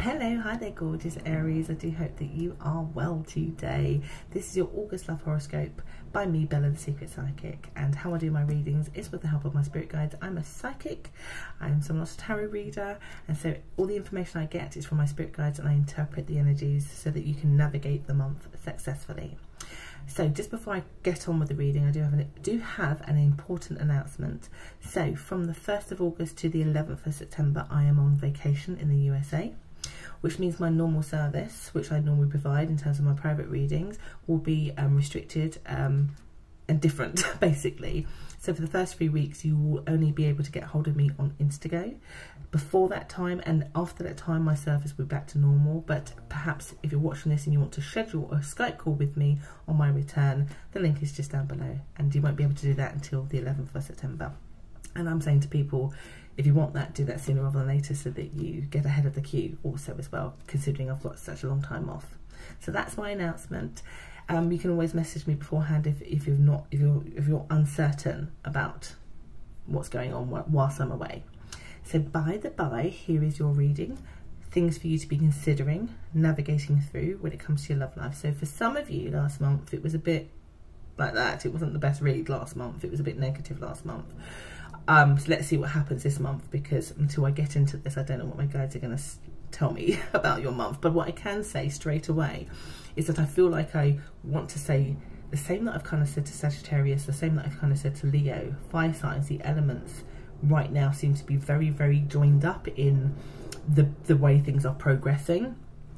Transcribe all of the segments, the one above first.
Hello, hi there gorgeous Aries. I do hope that you are well today. This is your August love horoscope by me, Bella the Secret Psychic, and how I do my readings is with the help of my spirit guides. I'm a psychic, I'm not a tarot reader, and so all the information I get is from my spirit guides, and I interpret the energies so that you can navigate the month successfully. So just before I get on with the reading, I do have an important announcement. So from the 1st of August to the 11th of September, I am on vacation in the USA, which means my normal service, which I normally provide in terms of my private readings, will be restricted and different, basically. So for the first 3 weeks, you will only be able to get hold of me on Instago. Before that time and after that time, my service will be back to normal. But perhaps if you're watching this and you want to schedule a Skype call with me on my return, the link is just down below. And you won't be able to do that until the 11th of September. And I'm saying to people, if you want that, do that sooner rather than later so that you get ahead of the queue also as well, considering I've got such a long time off. So that's my announcement. You can always message me beforehand if you're uncertain about what's going on whilst I'm away. So by the by, here is your reading. Things for you to be considering, navigating through when it comes to your love life. So for some of you last month, it was a bit like that. It wasn't the best read last month. It was a bit negative last month. So let's see what happens this month, because until I get into this, I don't know what my guides are going to tell me about your month. But what I can say straight away is that I feel like I want to say the same that I've kind of said to Sagittarius, the same that I've kind of said to Leo. Fire signs, the elements right now seem to be very, very joined up in the way things are progressing,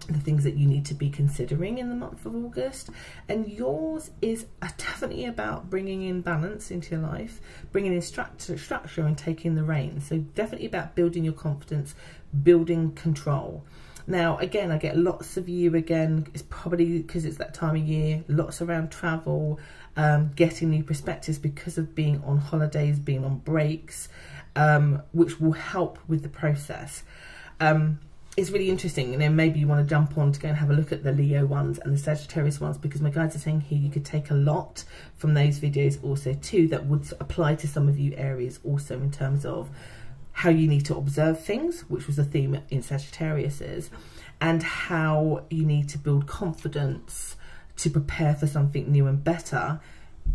the things that you need to be considering in the month of August. And yours is definitely about bringing in balance into your life, bringing in structure and taking the reins. So definitely about building your confidence, building control. Now again, I get lots of you, again, it's probably because it's that time of year, lots around travel, getting new perspectives because of being on holidays, being on breaks, which will help with the process. It's really interesting, and then maybe you want to jump on to go and have a look at the Leo ones and the Sagittarius ones, because my guides are saying here you could take a lot from those videos also too that would apply to some of you Aries also, in terms of how you need to observe things, which was a theme in Sagittarius's, and how you need to build confidence to prepare for something new and better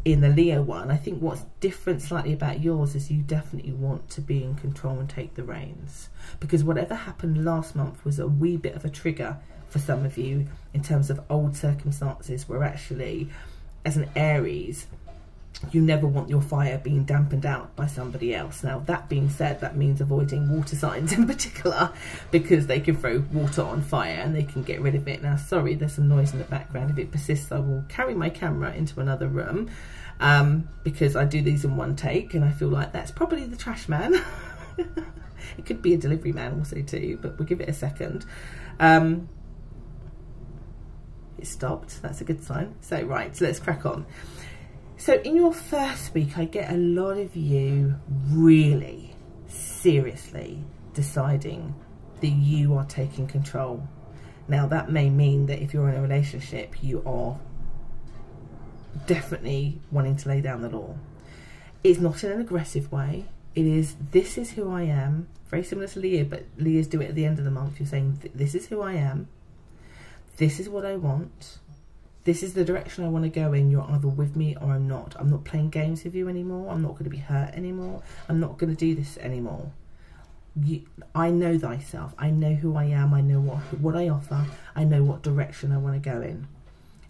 in the Leo one. I think what's different slightly about yours is you definitely want to be in control and take the reins, because whatever happened last month was a wee bit of a trigger for some of you in terms of old circumstances where actually, as an Aries, you never want your fire being dampened out by somebody else. Now that being said, that means avoiding water signs in particular, because they can throw water on fire and they can get rid of it. Now sorry, there's some noise in the background. If it persists, I will carry my camera into another room, because I do these in one take, and I feel like that's probably the trash man. It could be a delivery man also too, but we'll give it a second. It stopped, that's a good sign. So right, so let's crack on. So in your first week, I get a lot of you really seriously deciding that you are taking control. Now that may mean that if you're in a relationship, you are definitely wanting to lay down the law. It's not in an aggressive way. It is, this is who I am. Very similar to Leo, but Leos do it at the end of the month. You're saying, this is who I am. This is what I want. This is the direction I want to go in. You're either with me or I'm not. I'm not playing games with you anymore. I'm not going to be hurt anymore. I'm not going to do this anymore. I know thyself. I know who I am. I know what I offer. I know what direction I want to go in.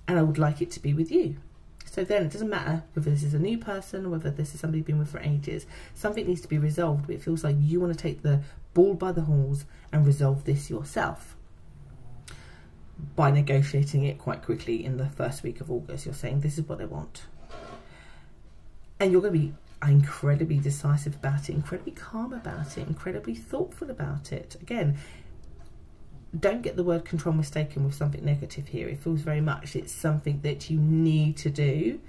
And I would like it to be with you. So then it doesn't matter whether this is a new person or whether this is somebody you've been with for ages. Something needs to be resolved, but it feels like you want to take the ball by the horns and resolve this yourself. By negotiating it quite quickly in the first week of August, you're saying, this is what I want. And you're going to be incredibly decisive about it, incredibly calm about it, incredibly thoughtful about it. Again, don't get the word control mistaken with something negative here. It feels very much it's something that you need to do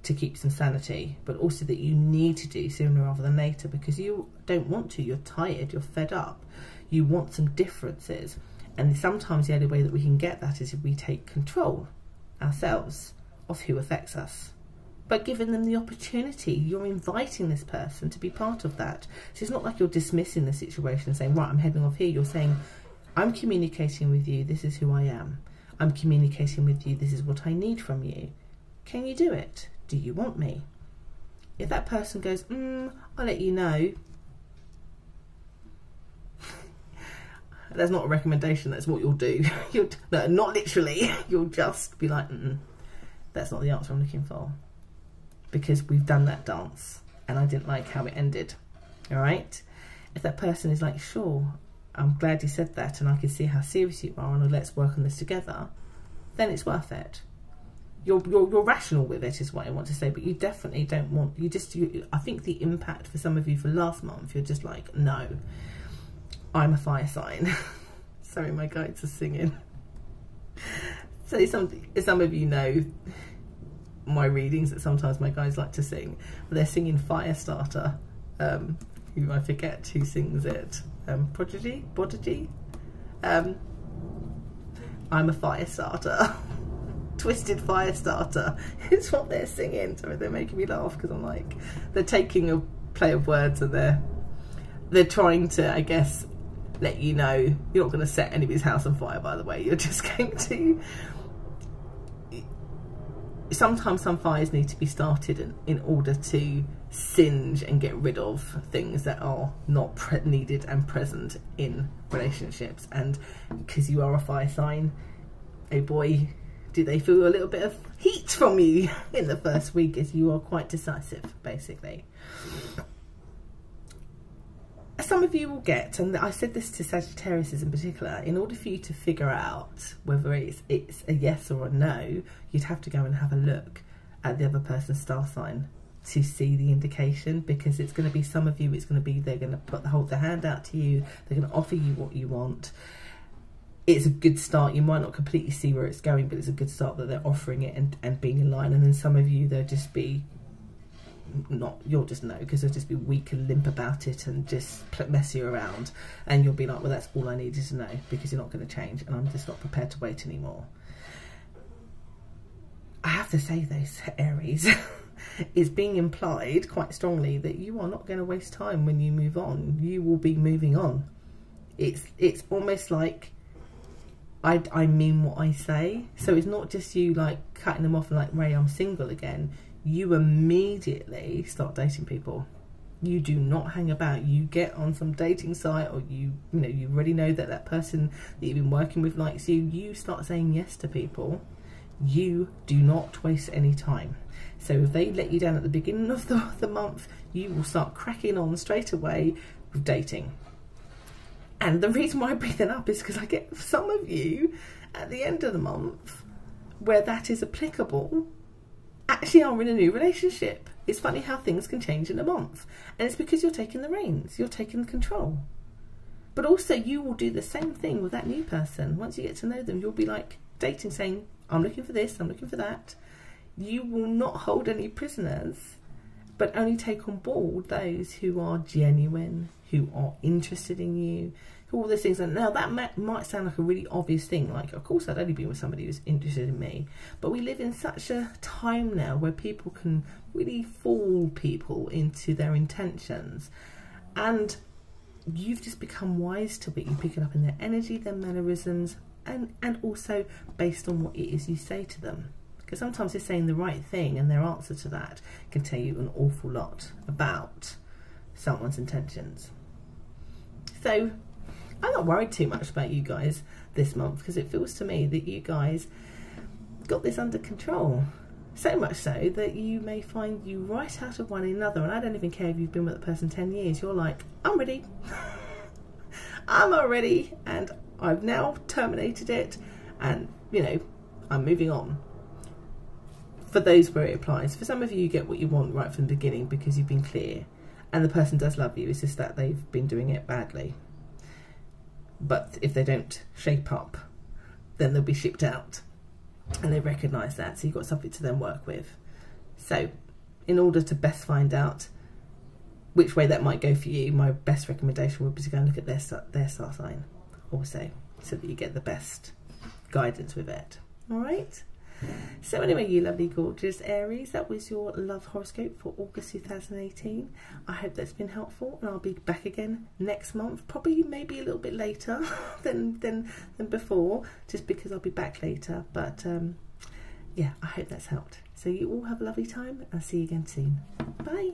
to keep some sanity, but also that you need to do sooner rather than later, because you don't want to. You're tired, you're fed up. You want some differences. And sometimes the only way that we can get that is if we take control ourselves of who affects us. But giving them the opportunity, you're inviting this person to be part of that. So it's not like you're dismissing the situation and saying, right, I'm heading off here. You're saying, I'm communicating with you, this is who I am. I'm communicating with you, this is what I need from you. Can you do it? Do you want me? If that person goes, I'll let you know. That's not a recommendation, that's what you'll do. No, not literally. You'll just be like, that's not the answer I'm looking for. Because we've done that dance and I didn't like how it ended. All right? If that person is like, sure, I'm glad you said that and I can see how serious you are and let's work on this together, then it's worth it. You're rational with it is what I want to say, but you definitely don't want, I think the impact for some of you for last month, you're just like, no, I'm a fire sign. Sorry, my guides are singing. So some of you know my readings that sometimes my guides like to sing. They're singing Firestarter. Who I forget who sings it. Prodigy? I'm a Firestarter. Twisted Firestarter. It's what they're singing. So they're making me laugh because I'm like, they're taking a play of words and they're trying to, I guess, let you know you're not going to set anybody's house on fire, by the way. You're just going to... Sometimes some fires need to be started in order to singe and get rid of things that are not needed and present in relationships. And because you are a fire sign, oh boy, do they feel a little bit of heat from you in the first week, as you are quite decisive, basically. Some of you will get, and I said this to Sagittarius in particular, in order for you to figure out whether it's a yes or a no, you'd have to go and have a look at the other person's star sign to see the indication, because it's going to be, some of you, it's going to be, they're going to hold their hand out to you, they're going to offer you what you want. It's a good start. You might not completely see where it's going, but it's a good start that they're offering it and being in line. And then some of you, they'll just be you'll just know, because they'll just be weak and limp about it and just mess you around, and you'll be like, well, that's all I needed to know, because you're not going to change and I'm just not prepared to wait anymore. I have to say this, Aries, is being implied quite strongly that you are not going to waste time when you move on. You will be moving on. It's almost like I mean what I say. So it's not just you like cutting them off and like, Ray, I'm single again. You immediately start dating people. You do not hang about. You get on some dating site, or you already know that that person that you've been working with likes you. You start saying yes to people. You do not waste any time. So if they let you down at the beginning of the month, you will start cracking on straight away with dating. And the reason why I bring that up is because I get some of you at the end of the month where that is applicable actually are in a new relationship. It's funny how things can change in a month, and it's because you're taking the reins, you're taking control. But also you will do the same thing with that new person. Once you get to know them, you'll be like dating, saying, I'm looking for this, I'm looking for that. You will not hold any prisoners, but only take on board those who are genuine, who are interested in you, all those things. And now that might sound like a really obvious thing, like, of course I'd only be with somebody who's interested in me, but we live in such a time now where people can really fool people into their intentions, and you've just become wise to it. You pick it up in their energy, their mannerisms, and also based on what it is you say to them, because sometimes they're saying the right thing and their answer to that can tell you an awful lot about someone's intentions. So I'm not worried too much about you guys this month, because it feels to me that you guys got this under control. So much so that you may find you right out of one another, and I don't even care if you've been with the person 10 years, you're like, I'm ready. I'm all ready, and I've now terminated it, and, I'm moving on. For those where it applies. For some of you get what you want right from the beginning because you've been clear, and the person does love you, it's just that they've been doing it badly. But if they don't shape up, then they'll be shipped out, and they recognise that, so you've got something to then work with. So in order to best find out which way that might go for you, my best recommendation would be to go and look at their star sign also, so that you get the best guidance with it. All right, So anyway, you lovely gorgeous Aries, that was your love horoscope for August 2018. I hope that's been helpful, and I'll be back again next month, probably maybe a little bit later than before, just because I'll be back later. But yeah, I hope that's helped. So you all have a lovely time. I'll see you again soon. Bye.